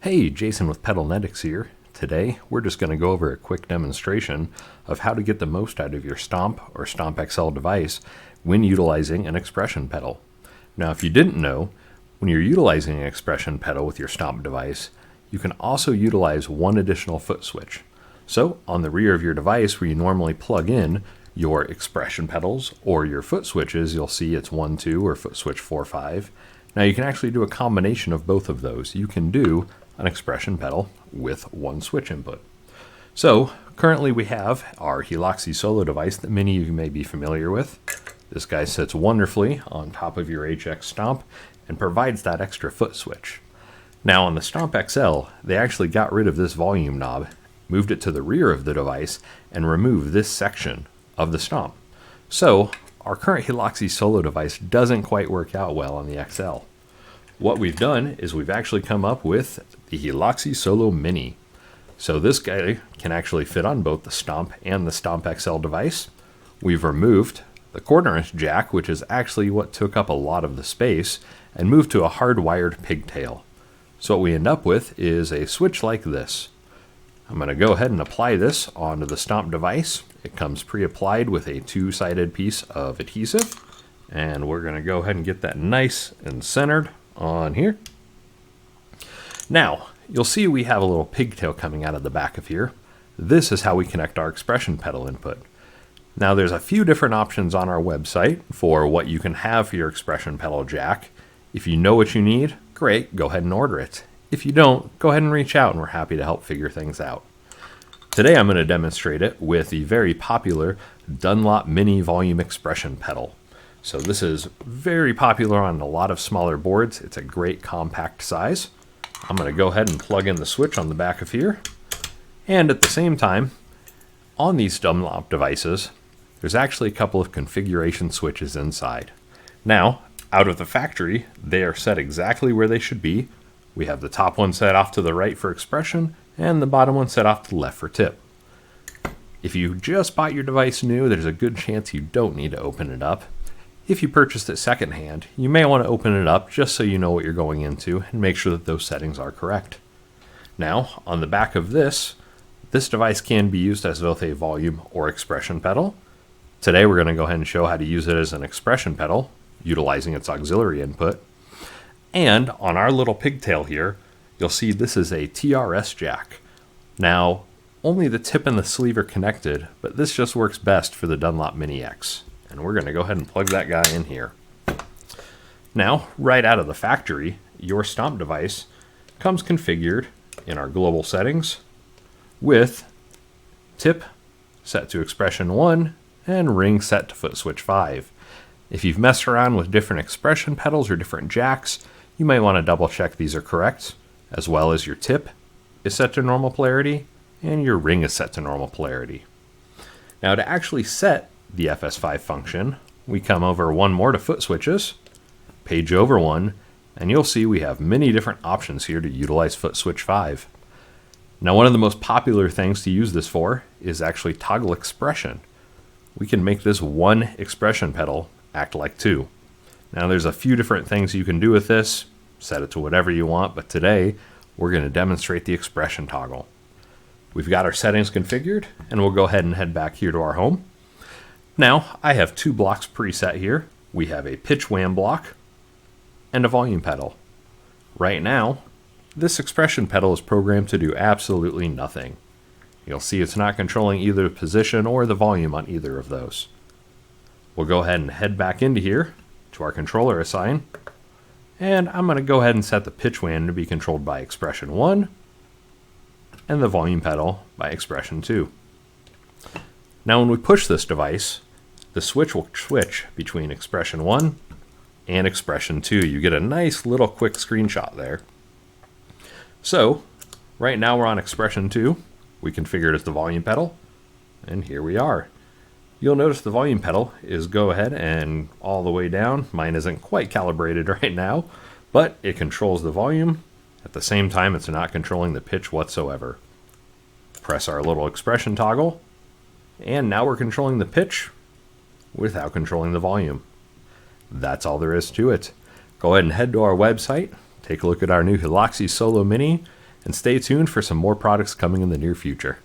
Hey, Jason with Pedalnetics here. Today, we're just going to go over a quick demonstration of how to get the most out of your Stomp or Stomp XL device when utilizing an expression pedal. Now, if you didn't know, when you're utilizing an expression pedal with your Stomp device, you can also utilize one additional foot switch. So, on the rear of your device where you normally plug in your expression pedals or your foot switches, you'll see it's 1, 2 or foot switch 4, 5. Now, you can actually do a combination of both of those. You can do an expression pedal with one switch input. So currently we have our Helauxy solo device that many of you may be familiar with. This guy sits wonderfully on top of your HXStomp and provides that extra foot switch. Now on the Stomp XL, they actually got rid of this volume knob, moved it to the rear of the device, and removed this section of the Stomp. So our current Helauxy solo device doesn't quite work out well on the XL. What we've done is we've actually come up with the Helauxy Solo Mini. So this guy can actually fit on both the Stomp and the Stomp XL device. We've removed the 1/4" jack, which is actually what took up a lot of the space, and moved to a hardwired pigtail. So what we end up with is a switch like this. I'm going to go ahead and apply this onto the Stomp device. It comes pre-applied with a 2-sided piece of adhesive, and we're going to go ahead and get that nice and centered on here. Now, you'll see we have a little pigtail coming out of the back of here. This is how we connect our expression pedal input. Now, there's a few different options on our website for what you can have for your expression pedal jack. If you know what you need, great, go ahead and order it. If you don't, go ahead and reach out and we're happy to help figure things out. Today, I'm going to demonstrate it with the very popular Dunlop Mini Volume Expression Pedal. So this is very popular on a lot of smaller boards. It's a great compact size. I'm going to go ahead and plug in the switch on the back of here. And at the same time, on these Dunlop devices, there's actually a couple of configuration switches inside. Now, out of the factory, they are set exactly where they should be. We have the top one set off to the right for expression, and the bottom one set off to the left for tip. If you just bought your device new, there's a good chance you don't need to open it up. If you purchased it secondhand, you may want to open it up just so you know what you're going into and make sure that those settings are correct. Now, on the back of this device can be used as both a volume or expression pedal. Today we're going to go ahead and show how to use it as an expression pedal, utilizing its auxiliary input. And on our little pigtail here, you'll see this is a TRS jack. Now, only the tip and the sleeve are connected, but this just works best for the Dunlop Mini X. And we're going to go ahead and plug that guy in here. Now, right out of the factory, your Stomp device comes configured in our global settings with tip set to expression 1 and ring set to foot switch 5. If you've messed around with different expression pedals or different jacks, you might want to double check these are correct, as well as your tip is set to normal polarity and your ring is set to normal polarity. Now, to actually set the FS5 function, we come over one more to foot switches, page over one, and you'll see we have many different options here to utilize foot switch 5. Now, one of the most popular things to use this for is actually toggle expression. We can make this one expression pedal act like two. Now, there's a few different things you can do with this. Set it to whatever you want, but today we're going to demonstrate the expression toggle. We've got our settings configured, and we'll go ahead and head back here to our home. Now, I have 2 blocks preset here. We have a pitch wham block and a volume pedal. Right now, this expression pedal is programmed to do absolutely nothing. You'll see it's not controlling either the position or the volume on either of those. We'll go ahead and head back into here to our controller assign, and I'm going to go ahead and set the pitch wham to be controlled by expression 1 and the volume pedal by expression 2. Now, when we push this device, the switch will switch between expression 1 and expression 2. You get a nice little quick screenshot there. So, right now we're on expression 2. We configured as the volume pedal, and here we are. You'll notice the volume pedal is go ahead and all the way down. Mine isn't quite calibrated right now, but it controls the volume. At the same time, it's not controlling the pitch whatsoever. Press our little expression toggle, and now we're controlling the pitch without controlling the volume. That's all there is to it. Go ahead and head to our website, take a look at our new Helauxy Solo Mini, and stay tuned for some more products coming in the near future.